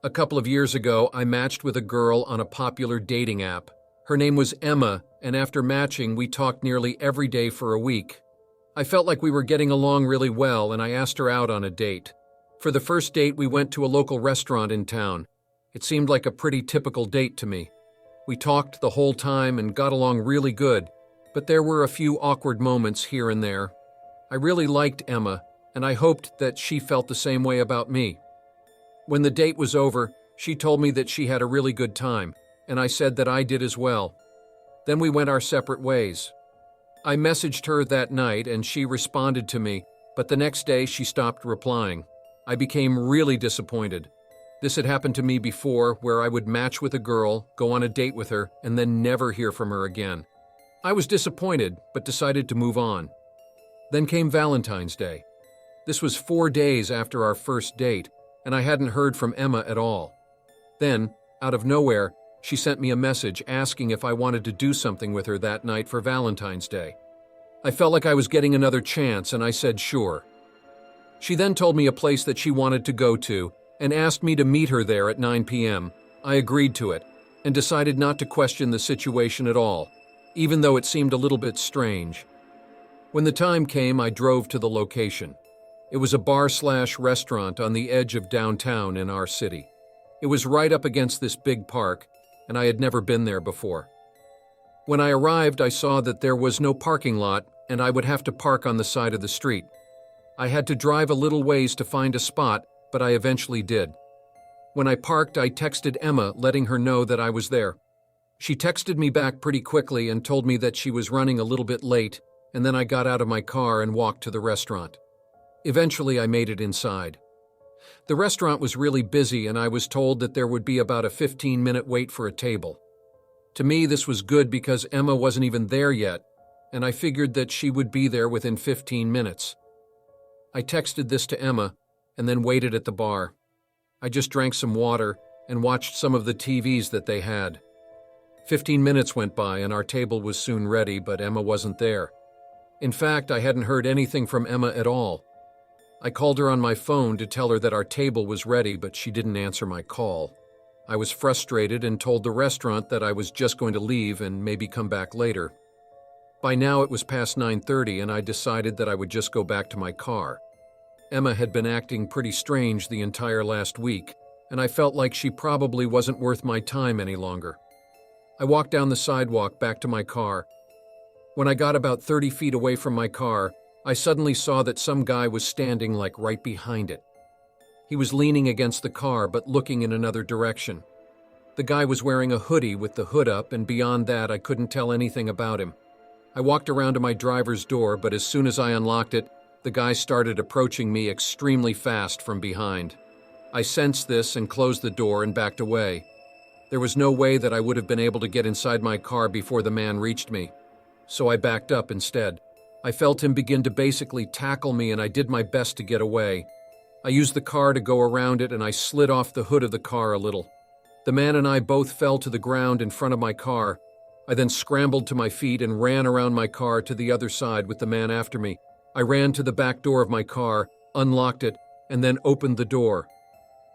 A couple of years ago, I matched with a girl on a popular dating app. Her name was Emma, and after matching, we talked nearly every day for a week. I felt like we were getting along really well, and I asked her out on a date. For the first date, we went to a local restaurant in town. It seemed like a pretty typical date to me. We talked the whole time and got along really good, but there were a few awkward moments here and there. I really liked Emma, and I hoped that she felt the same way about me. When the date was over, she told me that she had a really good time, and I said that I did as well. Then we went our separate ways. I messaged her that night and she responded to me, but the next day she stopped replying. I became really disappointed. This had happened to me before, where I would match with a girl, go on a date with her, and then never hear from her again. I was disappointed, but decided to move on. Then came Valentine's Day. This was 4 days after our first date, and I hadn't heard from Emma at all. Then, out of nowhere, she sent me a message asking if I wanted to do something with her that night for Valentine's Day. I felt like I was getting another chance, and I said sure. She then told me a place that she wanted to go to and asked me to meet her there at 9 p.m. I agreed to it and decided not to question the situation at all, even though it seemed a little bit strange. When the time came, I drove to the location. It was a bar/restaurant on the edge of downtown in our city. It was right up against this big park, and I had never been there before. When I arrived, I saw that there was no parking lot, and I would have to park on the side of the street. I had to drive a little ways to find a spot, but I eventually did. When I parked, I texted Emma, letting her know that I was there. She texted me back pretty quickly and told me that she was running a little bit late, and then I got out of my car and walked to the restaurant. Eventually, I made it inside. The restaurant was really busy, and I was told that there would be about a 15-minute wait for a table. To me, this was good because Emma wasn't even there yet, and I figured that she would be there within 15 minutes. I texted this to Emma and then waited at the bar. I just drank some water and watched some of the TVs that they had. 15 minutes went by and our table was soon ready, but Emma wasn't there. In fact, I hadn't heard anything from Emma at all. I called her on my phone to tell her that our table was ready, but she didn't answer my call. I was frustrated and told the restaurant that I was just going to leave and maybe come back later. By now it was past 9:30 and I decided that I would just go back to my car. Emma had been acting pretty strange the entire last week, and I felt like she probably wasn't worth my time any longer. I walked down the sidewalk back to my car. When I got about 30 feet away from my car, I suddenly saw that some guy was standing like right behind it. He was leaning against the car but looking in another direction. The guy was wearing a hoodie with the hood up, and beyond that I couldn't tell anything about him. I walked around to my driver's door, but as soon as I unlocked it, the guy started approaching me extremely fast from behind. I sensed this and closed the door and backed away. There was no way that I would have been able to get inside my car before the man reached me, so I backed up instead. I felt him begin to basically tackle me, and I did my best to get away. I used the car to go around it, and I slid off the hood of the car a little. The man and I both fell to the ground in front of my car. I then scrambled to my feet and ran around my car to the other side with the man after me. I ran to the back door of my car, unlocked it, and then opened the door.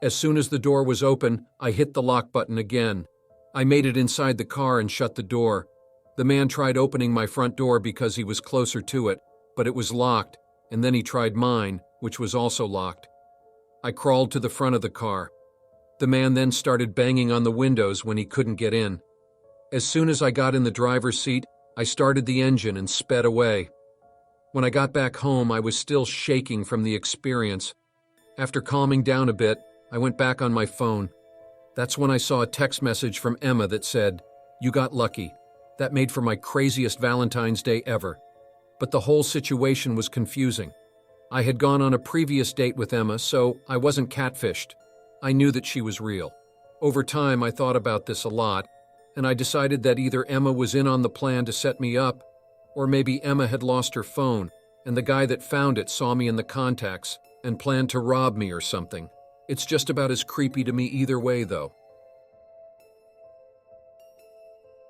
As soon as the door was open, I hit the lock button again. I made it inside the car and shut the door. The man tried opening my front door because he was closer to it, but it was locked, and then he tried mine, which was also locked. I crawled to the front of the car. The man then started banging on the windows when he couldn't get in. As soon as I got in the driver's seat, I started the engine and sped away. When I got back home, I was still shaking from the experience. After calming down a bit, I went back on my phone. That's when I saw a text message from Emma that said, "You got lucky." That made for my craziest Valentine's Day ever. But the whole situation was confusing. I had gone on a previous date with Emma, so I wasn't catfished. I knew that she was real. Over time, I thought about this a lot, and I decided that either Emma was in on the plan to set me up, or maybe Emma had lost her phone, and the guy that found it saw me in the contacts and planned to rob me or something. It's just about as creepy to me either way, though.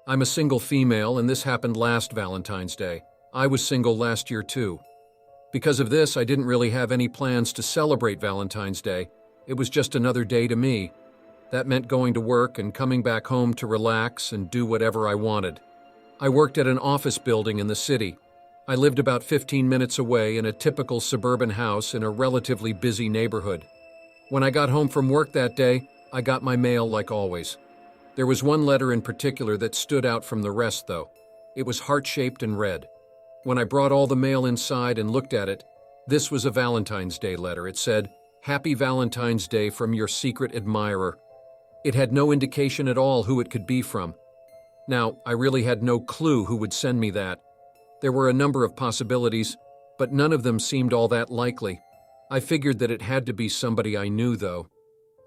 I'm a single female, and this happened last Valentine's Day. I was single last year, too. Because of this, I didn't really have any plans to celebrate Valentine's Day. It was just another day to me. That meant going to work and coming back home to relax and do whatever I wanted. I worked at an office building in the city. I lived about 15 minutes away in a typical suburban house in a relatively busy neighborhood. When I got home from work that day, I got my mail like always. There was one letter in particular that stood out from the rest, though. It was heart-shaped and red. When I brought all the mail inside and looked at it, this was a Valentine's Day letter. It said, "Happy Valentine's Day from your secret admirer." It had no indication at all who it could be from. Now, I really had no clue who would send me that. There were a number of possibilities, but none of them seemed all that likely. I figured that it had to be somebody I knew, though.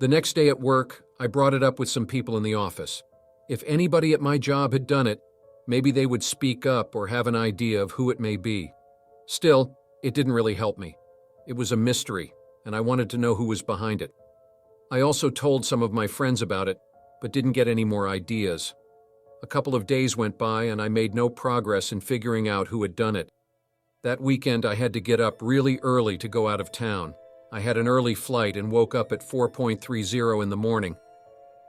The next day at work, I brought it up with some people in the office. If anybody at my job had done it, maybe they would speak up or have an idea of who it may be. Still, it didn't really help me. It was a mystery, and I wanted to know who was behind it. I also told some of my friends about it, but didn't get any more ideas. A couple of days went by and I made no progress in figuring out who had done it. That weekend I had to get up really early to go out of town. I had an early flight and woke up at 4:30 in the morning.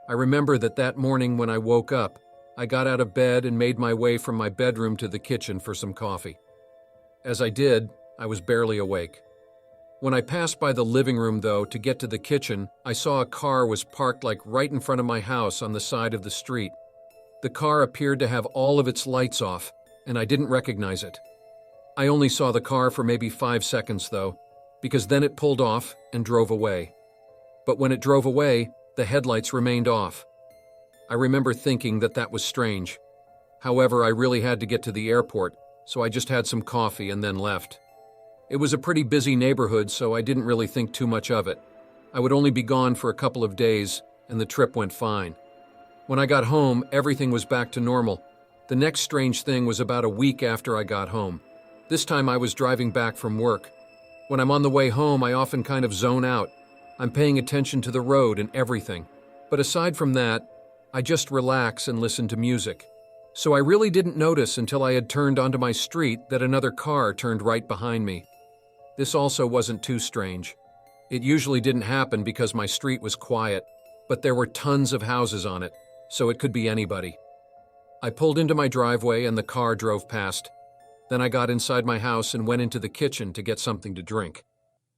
I remember that morning when I woke up, I got out of bed and made my way from my bedroom to the kitchen for some coffee. As I did, I was barely awake. When I passed by the living room, though, to get to the kitchen, I saw a car was parked like right in front of my house on the side of the street. The car appeared to have all of its lights off, and I didn't recognize it. I only saw the car for maybe 5 seconds, though, because then it pulled off and drove away. But when it drove away, the headlights remained off. I remember thinking that was strange. However, I really had to get to the airport, so I just had some coffee and then left. It was a pretty busy neighborhood, so I didn't really think too much of it. I would only be gone for a couple of days, and the trip went fine. When I got home, everything was back to normal. The next strange thing was about a week after I got home. This time I was driving back from work. When I'm on the way home, I often kind of zone out. I'm paying attention to the road and everything. But aside from that, I just relax and listen to music. So I really didn't notice until I had turned onto my street that another car turned right behind me. This also wasn't too strange. It usually didn't happen because my street was quiet, but there were tons of houses on it, so it could be anybody. I pulled into my driveway and the car drove past. Then I got inside my house and went into the kitchen to get something to drink.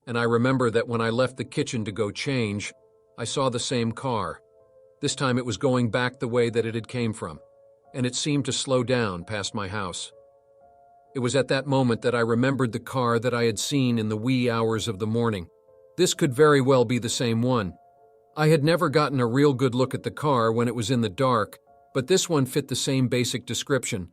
And I remember that when I left the kitchen to go change, I saw the same car. This time it was going back the way that it had came from, and it seemed to slow down past my house. It was at that moment that I remembered the car that I had seen in the wee hours of the morning. This could very well be the same one. I had never gotten a real good look at the car when it was in the dark, but this one fit the same basic description.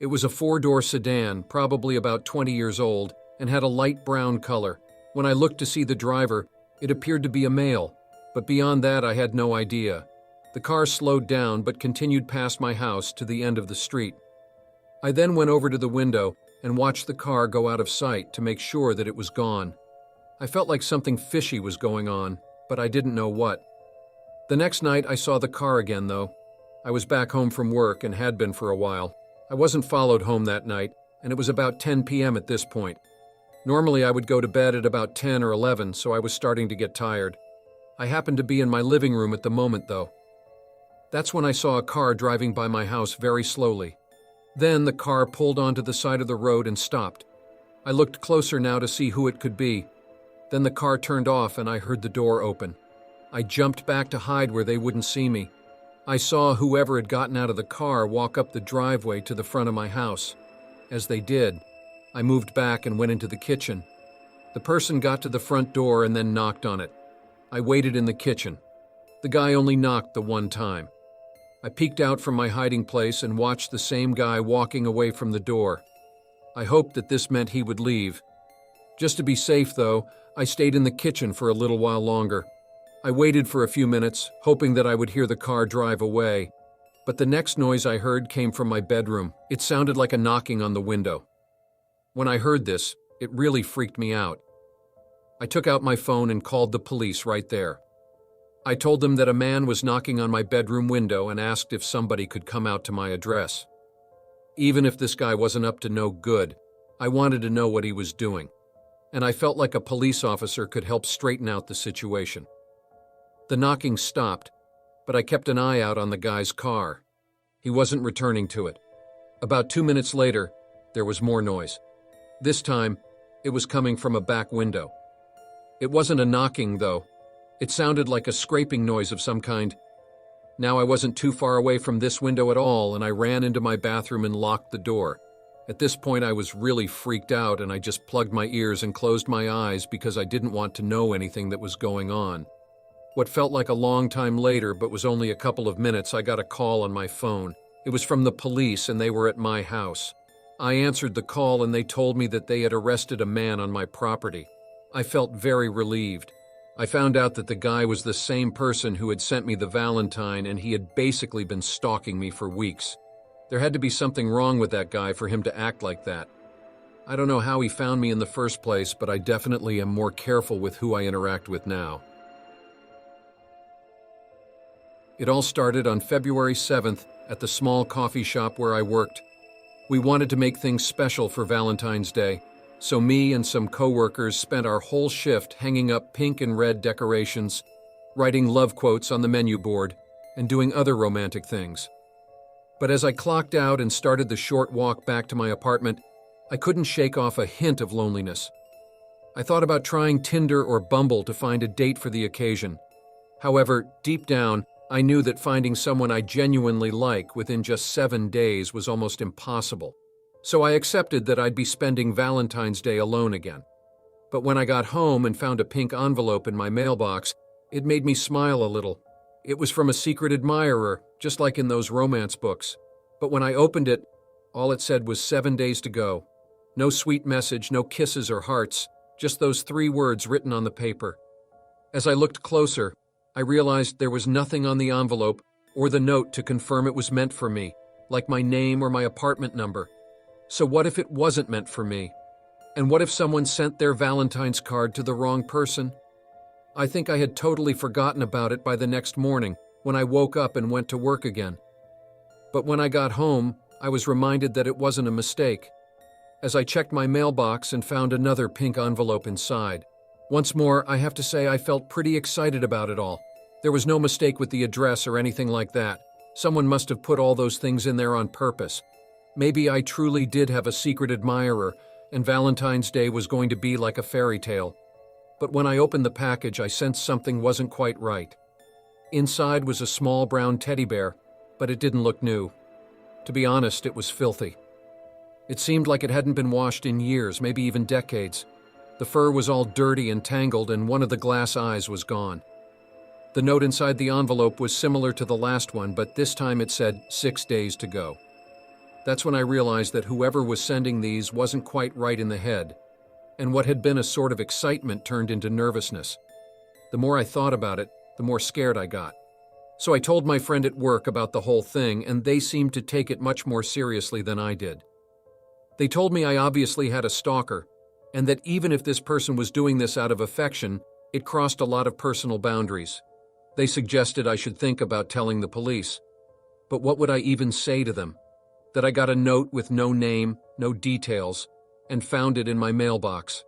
It was a 4-door sedan, probably about 20 years old, and had a light brown color. When I looked to see the driver, it appeared to be a male, but beyond that I had no idea. The car slowed down but continued past my house to the end of the street. I then went over to the window and watched the car go out of sight to make sure that it was gone. I felt like something fishy was going on, but I didn't know what. The next night I saw the car again, though. I was back home from work and had been for a while. I wasn't followed home that night, and it was about 10 p.m. at this point. Normally I would go to bed at about 10 or 11, so I was starting to get tired. I happened to be in my living room at the moment, though. That's when I saw a car driving by my house very slowly. Then the car pulled onto the side of the road and stopped. I looked closer now to see who it could be. Then the car turned off and I heard the door open. I jumped back to hide where they wouldn't see me. I saw whoever had gotten out of the car walk up the driveway to the front of my house. As they did, I moved back and went into the kitchen. The person got to the front door and then knocked on it. I waited in the kitchen. The guy only knocked the one time. I peeked out from my hiding place and watched the same guy walking away from the door. I hoped that this meant he would leave. Just to be safe, though, I stayed in the kitchen for a little while longer. I waited for a few minutes, hoping that I would hear the car drive away. But the next noise I heard came from my bedroom. It sounded like a knocking on the window. When I heard this, it really freaked me out. I took out my phone and called the police right there. I told them that a man was knocking on my bedroom window and asked if somebody could come out to my address. Even if this guy wasn't up to no good, I wanted to know what he was doing, and I felt like a police officer could help straighten out the situation. The knocking stopped, but I kept an eye out on the guy's car. He wasn't returning to it. About 2 minutes later, there was more noise. This time, it was coming from a back window. It wasn't a knocking, though. It sounded like a scraping noise of some kind. Now I wasn't too far away from this window at all, and I ran into my bathroom and locked the door. At this point, I was really freaked out, and I just plugged my ears and closed my eyes because I didn't want to know anything that was going on. What felt like a long time later, but was only a couple of minutes, I got a call on my phone. It was from the police, and they were at my house. I answered the call, and they told me that they had arrested a man on my property. I felt very relieved. I found out that the guy was the same person who had sent me the Valentine, and he had basically been stalking me for weeks. There had to be something wrong with that guy for him to act like that. I don't know how he found me in the first place, but I definitely am more careful with who I interact with now. It all started on February 7th at the small coffee shop where I worked. We wanted to make things special for Valentine's Day, so me and some coworkers spent our whole shift hanging up pink and red decorations, writing love quotes on the menu board, and doing other romantic things. But as I clocked out and started the short walk back to my apartment, I couldn't shake off a hint of loneliness. I thought about trying Tinder or Bumble to find a date for the occasion. However, deep down, I knew that finding someone I genuinely like within just 7 days was almost impossible. So I accepted that I'd be spending Valentine's Day alone again. But when I got home and found a pink envelope in my mailbox, it made me smile a little. It was from a secret admirer, just like in those romance books. But when I opened it, all it said was 7 days to go. No sweet message, no kisses or hearts, just those 3 words written on the paper. As I looked closer, I realized there was nothing on the envelope or the note to confirm it was meant for me, like my name or my apartment number. So what if it wasn't meant for me? And what if someone sent their Valentine's card to the wrong person? I think I had totally forgotten about it by the next morning when I woke up and went to work again. But when I got home, I was reminded that it wasn't a mistake, as I checked my mailbox and found another pink envelope inside. Once more, I have to say I felt pretty excited about it all. There was no mistake with the address or anything like that. Someone must have put all those things in there on purpose. Maybe I truly did have a secret admirer, and Valentine's Day was going to be like a fairy tale. But when I opened the package, I sensed something wasn't quite right. Inside was a small brown teddy bear, but it didn't look new. To be honest, it was filthy. It seemed like it hadn't been washed in years, maybe even decades. The fur was all dirty and tangled, and one of the glass eyes was gone. The note inside the envelope was similar to the last one, but this time it said 6 days to go. That's when I realized that whoever was sending these wasn't quite right in the head, and what had been a sort of excitement turned into nervousness. The more I thought about it, the more scared I got. So I told my friend at work about the whole thing, and they seemed to take it much more seriously than I did. They told me I obviously had a stalker, and that even if this person was doing this out of affection, it crossed a lot of personal boundaries. They suggested I should think about telling the police. But what would I even say to them? That I got a note with no name, no details, and found it in my mailbox.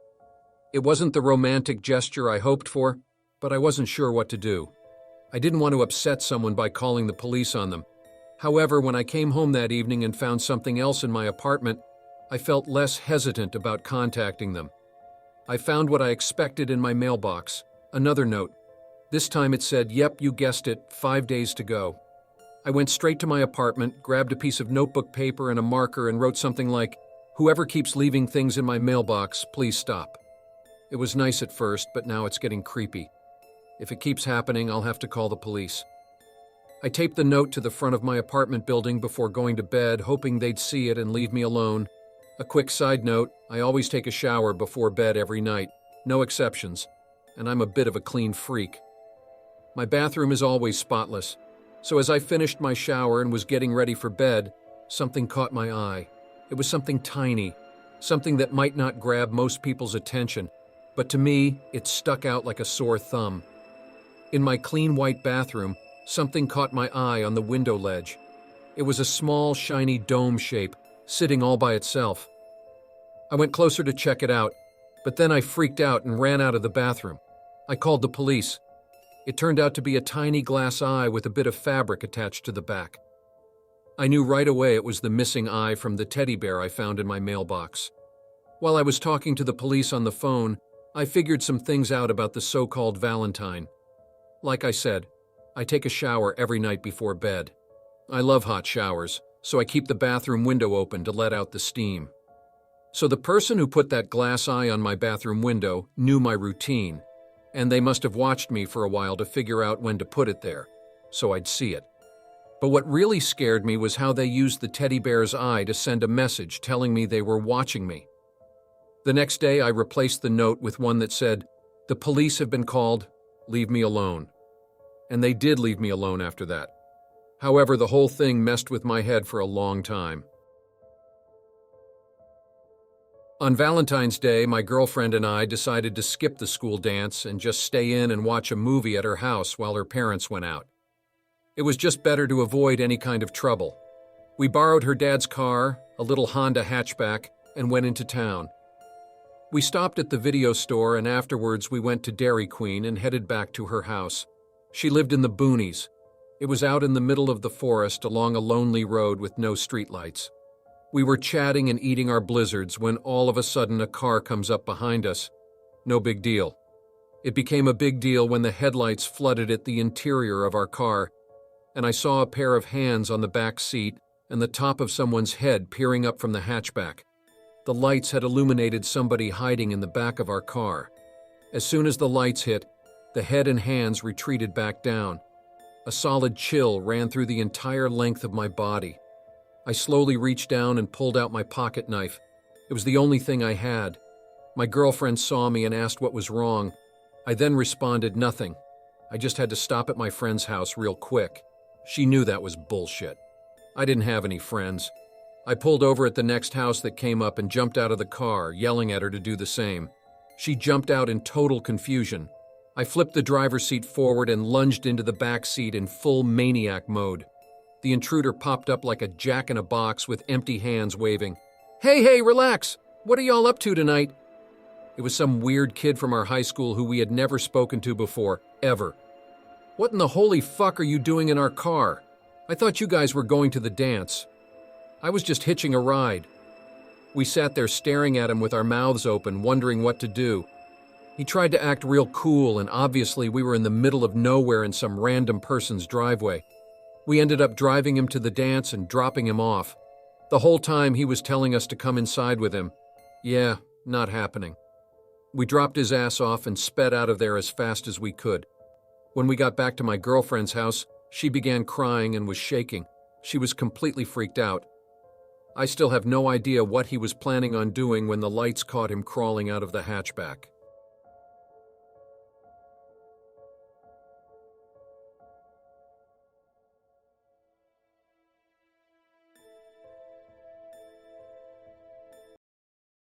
It wasn't the romantic gesture I hoped for, but I wasn't sure what to do. I didn't want to upset someone by calling the police on them. However, when I came home that evening and found something else in my apartment, I felt less hesitant about contacting them. I found what I expected in my mailbox, another note. This time it said, "Yep, you guessed it, 5 days to go." I went straight to my apartment, grabbed a piece of notebook paper and a marker, and wrote something like, "Whoever keeps leaving things in my mailbox, please stop." It was nice at first, but now it's getting creepy. If it keeps happening, I'll have to call the police. I taped the note to the front of my apartment building before going to bed, hoping they'd see it and leave me alone. A quick side note, I always take a shower before bed every night, no exceptions, and I'm a bit of a clean freak. My bathroom is always spotless, so as I finished my shower and was getting ready for bed, something caught my eye. It was something tiny, something that might not grab most people's attention, but to me, it stuck out like a sore thumb. In my clean white bathroom, something caught my eye on the window ledge. It was a small, shiny dome shape, sitting all by itself. I went closer to check it out, but then I freaked out and ran out of the bathroom. I called the police. It turned out to be a tiny glass eye with a bit of fabric attached to the back. I knew right away it was the missing eye from the teddy bear I found in my mailbox. While I was talking to the police on the phone, I figured some things out about the so-called Valentine. Like I said, I take a shower every night before bed. I love hot showers, so I keep the bathroom window open to let out the steam. So the person who put that glass eye on my bathroom window knew my routine, and they must have watched me for a while to figure out when to put it there, so I'd see it. But what really scared me was how they used the teddy bear's eye to send a message telling me they were watching me. The next day, I replaced the note with one that said, "The police have been called, leave me alone." And they did leave me alone after that. However, the whole thing messed with my head for a long time. On Valentine's Day, my girlfriend and I decided to skip the school dance and just stay in and watch a movie at her house while her parents went out. It was just better to avoid any kind of trouble. We borrowed her dad's car, a little Honda hatchback, and went into town. We stopped at the video store and afterwards we went to Dairy Queen and headed back to her house. She lived in the boonies. It was out in the middle of the forest along a lonely road with no streetlights. We were chatting and eating our blizzards when all of a sudden a car comes up behind us. No big deal. It became a big deal when the headlights flooded at the interior of our car, and I saw a pair of hands on the back seat and the top of someone's head peering up from the hatchback. The lights had illuminated somebody hiding in the back of our car. As soon as the lights hit, the head and hands retreated back down. A solid chill ran through the entire length of my body. I slowly reached down and pulled out my pocket knife. It was the only thing I had. My girlfriend saw me and asked what was wrong. I then responded, nothing. I just had to stop at my friend's house real quick. She knew that was bullshit. I didn't have any friends. I pulled over at the next house that came up and jumped out of the car, yelling at her to do the same. She jumped out in total confusion. I flipped the driver's seat forward and lunged into the back seat in full maniac mode. The intruder popped up like a jack-in-a-box with empty hands waving. Hey, relax! What are y'all up to tonight?" It was some weird kid from our high school who we had never spoken to before, ever. "What in the holy fuck are you doing in our car? I thought you guys were going to the dance." "I was just hitching a ride." We sat there staring at him with our mouths open, wondering what to do. He tried to act real cool, and obviously we were in the middle of nowhere in some random person's driveway. We ended up driving him to the dance and dropping him off. The whole time he was telling us to come inside with him. Yeah, not happening. We dropped his ass off and sped out of there as fast as we could. When we got back to my girlfriend's house, she began crying and was shaking. She was completely freaked out. I still have no idea what he was planning on doing when the lights caught him crawling out of the hatchback.